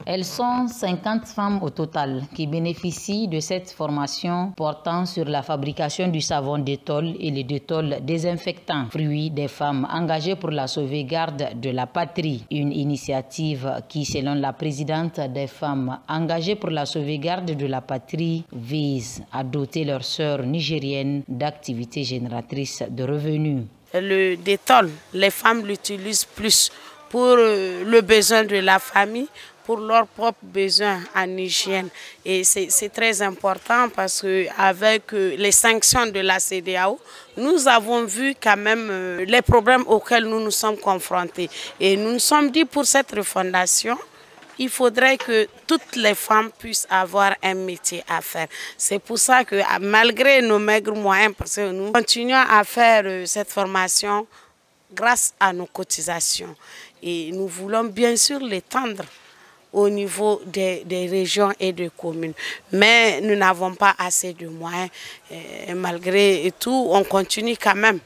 Elles sont 50 femmes au total qui bénéficient de cette formation portant sur la fabrication du savon Dettol et le Dettol désinfectant, fruit des femmes engagées pour la sauvegarde de la patrie. Une initiative qui, selon la présidente des femmes engagées pour la sauvegarde de la patrie, vise à doter leurs sœurs nigériennes d'activités génératrices de revenus. Le Dettol, les femmes l'utilisent plus pour le besoin de la famille, pour leurs propres besoins en hygiène. Et c'est très important parce qu'avec les sanctions de la CEDEAO, nous avons vu quand même les problèmes auxquels nous nous sommes confrontés. Et nous nous sommes dit pour cette refondation, il faudrait que toutes les femmes puissent avoir un métier à faire. C'est pour ça que malgré nos maigres moyens, parce que nous continuons à faire cette formation grâce à nos cotisations. Et nous voulons bien sûr l'étendre au niveau des régions et des communes. Mais nous n'avons pas assez de moyens. Et malgré tout, on continue quand même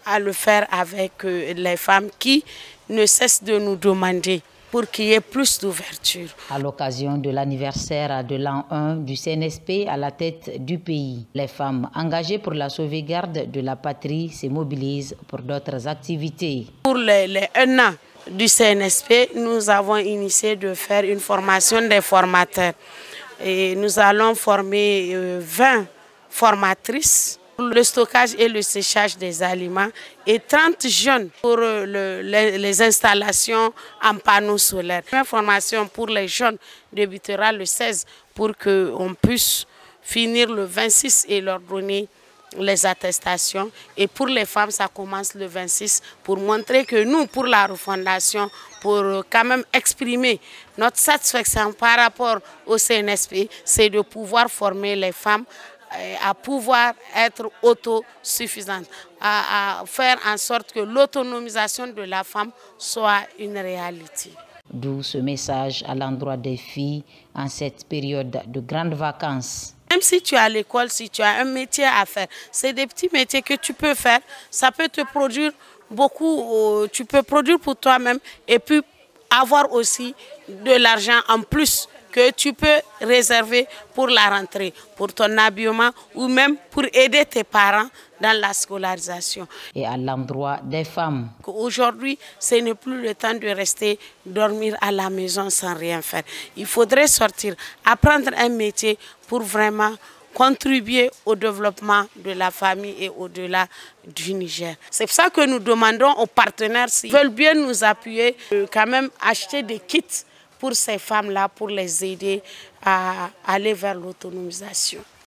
à le faire avec les femmes qui ne cessent de nous demander pour qu'il y ait plus d'ouverture. À l'occasion de l'anniversaire de l'an 1 du CNSP à la tête du pays, les femmes engagées pour la sauvegarde de la patrie se mobilisent pour d'autres activités. Pour les 1 an du CNSP, nous avons initié de faire une formation des formateurs. Et nous allons former 20 formatrices pour le stockage et le séchage des aliments et 30 jeunes pour les installations en panneaux solaires. La formation pour les jeunes débutera le 16 pour qu'on puisse finir le 26 et leur donner les attestations. Et pour les femmes, ça commence le 26 pour montrer que nous, pour la refondation, pour quand même exprimer notre satisfaction par rapport au CNSP, c'est de pouvoir former les femmes à pouvoir être autosuffisantes, à faire en sorte que l'autonomisation de la femme soit une réalité. D'où ce message à l'endroit des filles en cette période de grandes vacances. Même si tu es à l'école, si tu as un métier à faire, c'est des petits métiers que tu peux faire. Ça peut te produire beaucoup, tu peux produire pour toi-même et puis avoir aussi de l'argent en plus que tu peux réserver pour la rentrée, pour ton habillement ou même pour aider tes parents dans la scolarisation. Et à l'endroit des femmes. Aujourd'hui, ce n'est plus le temps de rester dormir à la maison sans rien faire. Il faudrait sortir, apprendre un métier pour vraiment contribuer au développement de la famille et au-delà du Niger. C'est pour ça que nous demandons aux partenaires s'ils veulent bien nous appuyer, quand même acheter des kits pour ces femmes-là, pour les aider à aller vers l'autonomisation.